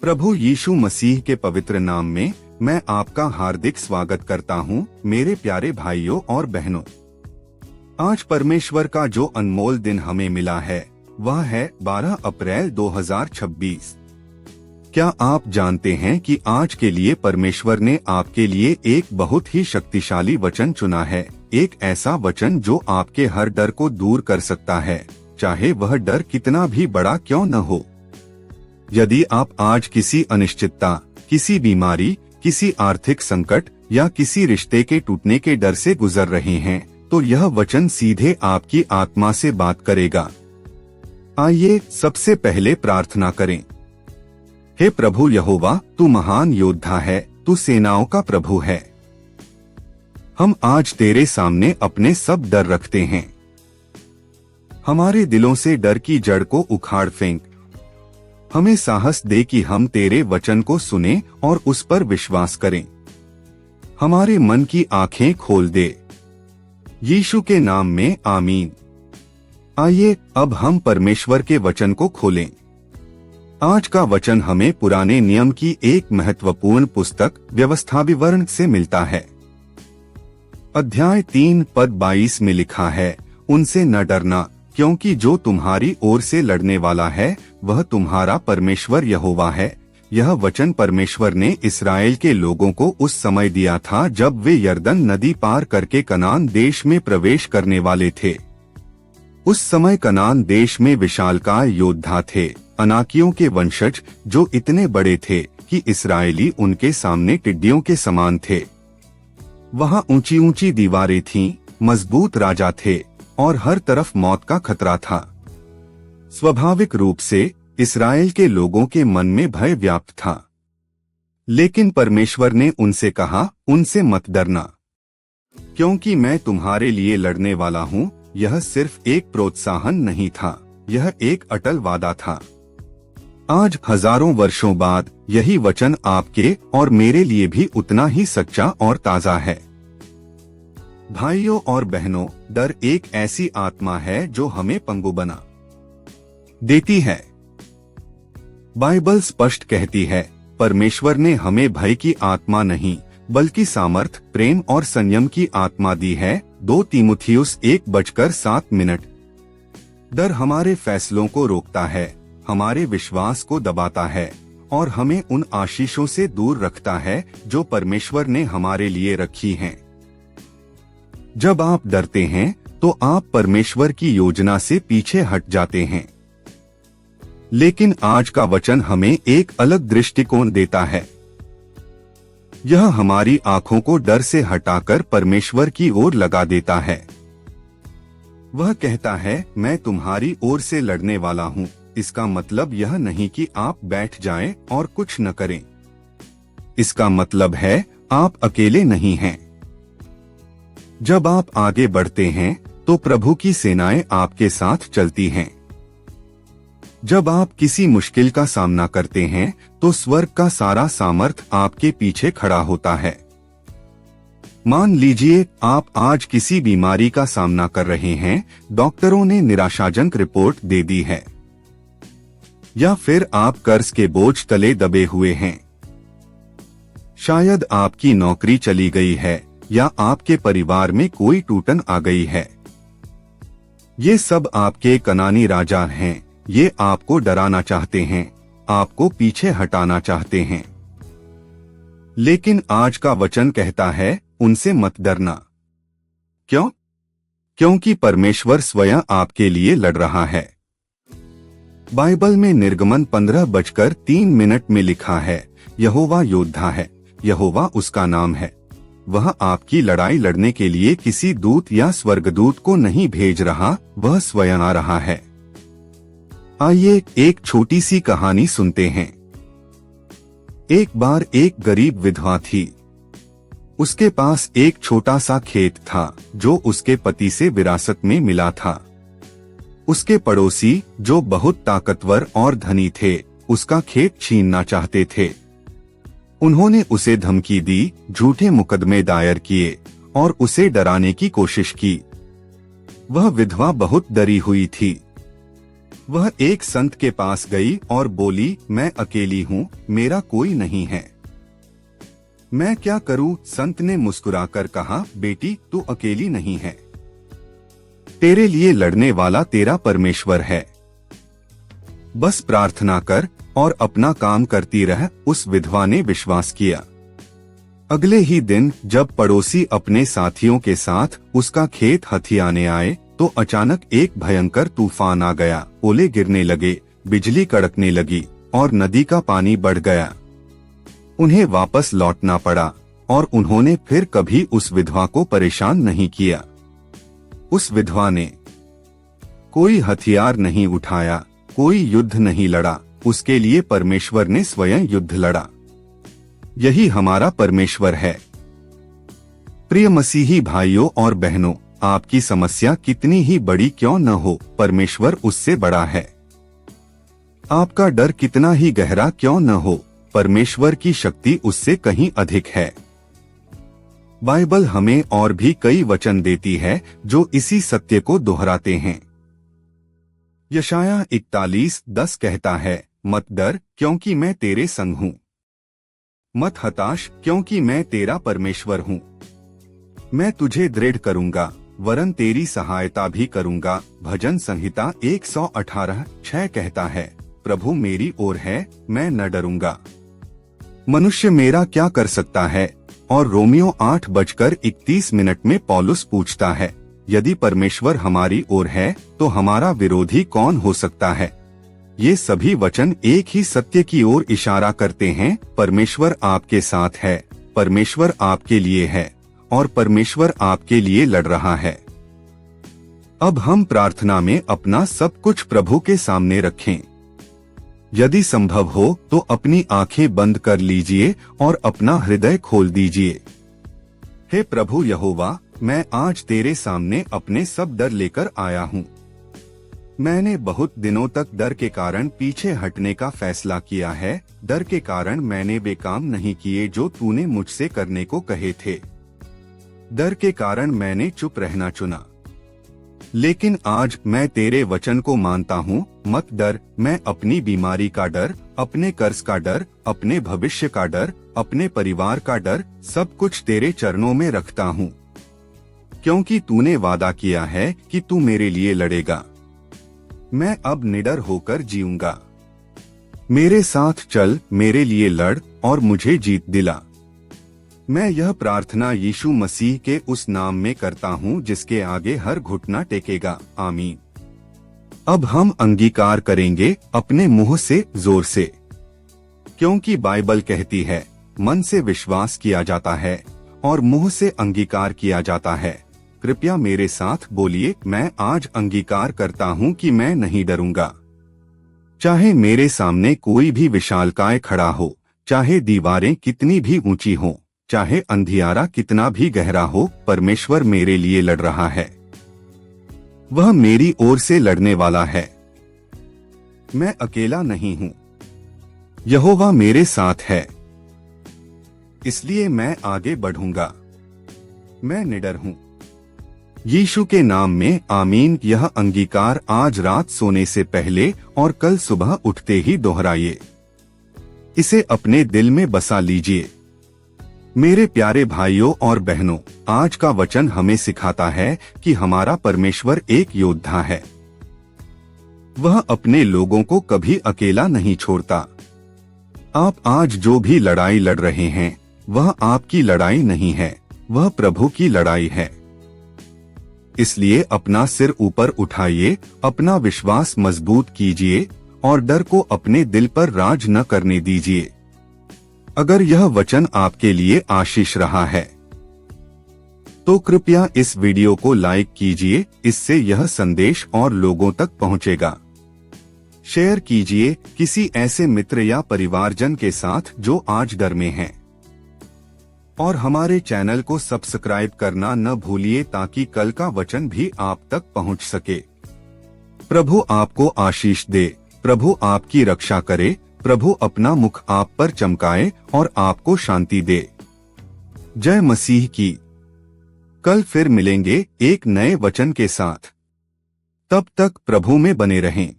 प्रभु यीशु मसीह के पवित्र नाम में मैं आपका हार्दिक स्वागत करता हूं, मेरे प्यारे भाइयों और बहनों। आज परमेश्वर का जो अनमोल दिन हमें मिला है वह है 12 अप्रैल 2026। क्या आप जानते हैं कि आज के लिए परमेश्वर ने आपके लिए एक बहुत ही शक्तिशाली वचन चुना है, एक ऐसा वचन जो आपके हर डर को दूर कर सकता है, चाहे वह डर कितना भी बड़ा क्यों न हो। यदि आप आज किसी अनिश्चितता, किसी बीमारी, किसी आर्थिक संकट या किसी रिश्ते के टूटने के डर से गुजर रहे हैं, तो यह वचन सीधे आपकी आत्मा से बात करेगा। आइए सबसे पहले प्रार्थना करें। हे प्रभु यहोवा, तू महान योद्धा है, तू सेनाओं का प्रभु है। हम आज तेरे सामने अपने सब डर रखते हैं। हमारे दिलों से डर की जड़ को उखाड़ फेंक। हमें साहस दे कि हम तेरे वचन को सुने और उस पर विश्वास करें। हमारे मन की आंखें खोल दे। यीशु के नाम में आमीन। आइए अब हम परमेश्वर के वचन को खोलें। आज का वचन हमें पुराने नियम की एक महत्वपूर्ण पुस्तक व्यवस्थाविवरण से मिलता है। अध्याय 3 पद 22 में लिखा है, उनसे न डरना, क्योंकि जो तुम्हारी ओर से लड़ने वाला है वह तुम्हारा परमेश्वर यहोवा है। यह वचन परमेश्वर ने इस्राएल के लोगों को उस समय दिया था जब वे यरदन नदी पार करके कनान देश में प्रवेश करने वाले थे। उस समय कनान देश में विशालकाय योद्धा थे, अनाकियों के वंशज, जो इतने बड़े थे कि इस्राएली उनके सामने टिड्डियों के समान थे। वहाँ ऊंची ऊंची दीवारें थीं, मजबूत राजा थे और हर तरफ मौत का खतरा था। स्वाभाविक रूप से इस्राएल के लोगों के मन में भय व्याप्त था, लेकिन परमेश्वर ने उनसे कहा, उनसे मत डरना, क्योंकि मैं तुम्हारे लिए लड़ने वाला हूँ। यह सिर्फ एक प्रोत्साहन नहीं था, यह एक अटल वादा था। आज हजारों वर्षों बाद यही वचन आपके और मेरे लिए भी उतना ही सच्चा और ताजा है। भाइयों और बहनों, डर एक ऐसी आत्मा है जो हमें पंगु बना देती है। बाइबल स्पष्ट कहती है, परमेश्वर ने हमें भय की आत्मा नहीं बल्कि सामर्थ, प्रेम और संयम की आत्मा दी है। 2 तीमुथियुस 1:7। डर हमारे फैसलों को रोकता है, हमारे विश्वास को दबाता है और हमें उन आशीषों से दूर रखता है जो परमेश्वर ने हमारे लिए रखी हैं। जब आप डरते हैं तो आप परमेश्वर की योजना से पीछे हट जाते हैं। लेकिन आज का वचन हमें एक अलग दृष्टिकोण देता है। यह हमारी आंखों को डर से हटाकर परमेश्वर की ओर लगा देता है। वह कहता है, मैं तुम्हारी ओर से लड़ने वाला हूँ। इसका मतलब यह नहीं कि आप बैठ जाएं और कुछ न करें। इसका मतलब है आप अकेले नहीं हैं। जब आप आगे बढ़ते हैं तो प्रभु की सेनाएं आपके साथ चलती हैं। जब आप किसी मुश्किल का सामना करते हैं तो स्वर्ग का सारा सामर्थ आपके पीछे खड़ा होता है। मान लीजिए आप आज किसी बीमारी का सामना कर रहे हैं, डॉक्टरों ने निराशाजनक रिपोर्ट दे दी है, या फिर आप कर्ज के बोझ तले दबे हुए हैं। शायद आपकी नौकरी चली गई है या आपके परिवार में कोई टूटन आ गई है। ये सब आपके कनानी राजा हैं। ये आपको डराना चाहते हैं, आपको पीछे हटाना चाहते हैं। लेकिन आज का वचन कहता है, उनसे मत डरना। क्यों? क्योंकि परमेश्वर स्वयं आपके लिए लड़ रहा है। बाइबल में निर्गमन 15:3 में लिखा है, यहोवा योद्धा है, यहोवा उसका नाम है। वह आपकी लड़ाई लड़ने के लिए किसी दूत या स्वर्गदूत को नहीं भेज रहा, वह स्वयं आ रहा है। आइए एक छोटी सी कहानी सुनते हैं। एक बार एक गरीब विधवा थी। उसके पास एक छोटा सा खेत था जो उसके पति से विरासत में मिला था। उसके पड़ोसी, जो बहुत ताकतवर और धनी थे, उसका खेत छीनना चाहते थे। उन्होंने उसे धमकी दी, झूठे मुकदमे दायर किए और उसे डराने की कोशिश की। वह विधवा बहुत डरी हुई थी। वह एक संत के पास गई और बोली, मैं अकेली हूँ, मेरा कोई नहीं है। मैं क्या करूँ? संत ने मुस्कुराकर कहा, बेटी तू अकेली नहीं है, तेरे लिए लड़ने वाला तेरा परमेश्वर है। बस प्रार्थना कर और अपना काम करती रह। उस विधवा ने विश्वास किया। अगले ही दिन जब पड़ोसी अपने साथियों के साथ उसका खेत हथियाने आए तो अचानक एक भयंकर तूफान आ गया। ओले गिरने लगे, बिजली कड़कने लगी और नदी का पानी बढ़ गया। उन्हें वापस लौटना पड़ा और उन्होंने फिर कभी उस विधवा को परेशान नहीं किया। उस विधवा ने कोई हथियार नहीं उठाया, कोई युद्ध नहीं लड़ा, उसके लिए परमेश्वर ने स्वयं युद्ध लड़ा। यही हमारा परमेश्वर है। प्रिय मसीही भाइयों और बहनों, आपकी समस्या कितनी ही बड़ी क्यों न हो, परमेश्वर उससे बड़ा है। आपका डर कितना ही गहरा क्यों न हो, परमेश्वर की शक्ति उससे कहीं अधिक है। बाइबल हमें और भी कई वचन देती है जो इसी सत्य को दोहराते हैं। यशाया 41:10 कहता है, मत डर क्योंकि मैं तेरे संग हूँ, मत हताश क्योंकि मैं तेरा परमेश्वर हूँ। मैं तुझे दृढ़ करूँगा, वरन तेरी सहायता भी करूँगा। भजन संहिता 118:6 कहता है, प्रभु मेरी ओर है, मैं न डरूंगा। मनुष्य मेरा क्या कर सकता है? और रोमियो 8:31 में पौलुस पूछता है, यदि परमेश्वर हमारी ओर है तो हमारा विरोधी कौन हो सकता है? ये सभी वचन एक ही सत्य की ओर इशारा करते हैं। परमेश्वर आपके साथ है, परमेश्वर आपके लिए है और परमेश्वर आपके लिए लड़ रहा है। अब हम प्रार्थना में अपना सब कुछ प्रभु के सामने रखें। यदि संभव हो तो अपनी आंखें बंद कर लीजिए और अपना हृदय खोल दीजिए। हे प्रभु यहोवा, मैं आज तेरे सामने अपने सब डर लेकर आया हूँ। मैंने बहुत दिनों तक डर के कारण पीछे हटने का फैसला किया है। डर के कारण मैंने वे काम नहीं किए जो तूने मुझसे करने को कहे थे। डर के कारण मैंने चुप रहना चुना। लेकिन आज मैं तेरे वचन को मानता हूँ। मत डर। मैं अपनी बीमारी का डर, अपने कर्ज का डर, अपने भविष्य का डर, अपने परिवार का डर, सब कुछ तेरे चरणों में रखता हूँ, क्योंकि तूने वादा किया है कि तू मेरे लिए लड़ेगा। मैं अब निडर होकर जीऊंगा। मेरे साथ चल, मेरे लिए लड़ और मुझे जीत दिला। मैं यह प्रार्थना यीशु मसीह के उस नाम में करता हूँ जिसके आगे हर घुटना टेकेगा। आमीन। अब हम अंगीकार करेंगे अपने मुंह से जोर से, क्योंकि बाइबल कहती है मन से विश्वास किया जाता है और मुंह से अंगीकार किया जाता है। कृपया मेरे साथ बोलिए, मैं आज अंगीकार करता हूँ कि मैं नहीं डरूंगा। चाहे मेरे सामने कोई भी विशालकाय खड़ा हो, चाहे दीवारें कितनी भी ऊंची हों, चाहे अंधियारा कितना भी गहरा हो, परमेश्वर मेरे लिए लड़ रहा है। वह मेरी ओर से लड़ने वाला है। मैं अकेला नहीं हूँ, यहोवा मेरे साथ है, इसलिए मैं आगे बढ़ूंगा। मैं निडर हूँ। यीशु के नाम में आमीन। यह अंगीकार आज रात सोने से पहले और कल सुबह उठते ही दोहराइए। इसे अपने दिल में बसा लीजिए। मेरे प्यारे भाइयों और बहनों, आज का वचन हमें सिखाता है कि हमारा परमेश्वर एक योद्धा है। वह अपने लोगों को कभी अकेला नहीं छोड़ता। आप आज जो भी लड़ाई लड़ रहे हैं, वह आपकी लड़ाई नहीं है, वह प्रभु की लड़ाई है। इसलिए अपना सिर ऊपर उठाइए, अपना विश्वास मजबूत कीजिए और डर को अपने दिल पर राज न करने दीजिए। अगर यह वचन आपके लिए आशीष रहा है तो कृपया इस वीडियो को लाइक कीजिए, इससे यह संदेश और लोगों तक पहुंचेगा। शेयर कीजिए किसी ऐसे मित्र या परिवारजन के साथ जो आज डर में हैं। और हमारे चैनल को सब्सक्राइब करना न भूलिए ताकि कल का वचन भी आप तक पहुंच सके। प्रभु आपको आशीष दे, प्रभु आपकी रक्षा करे, प्रभु अपना मुख आप पर चमकाए और आपको शांति दे। जय मसीह की। कल फिर मिलेंगे एक नए वचन के साथ। तब तक प्रभु में बने रहें।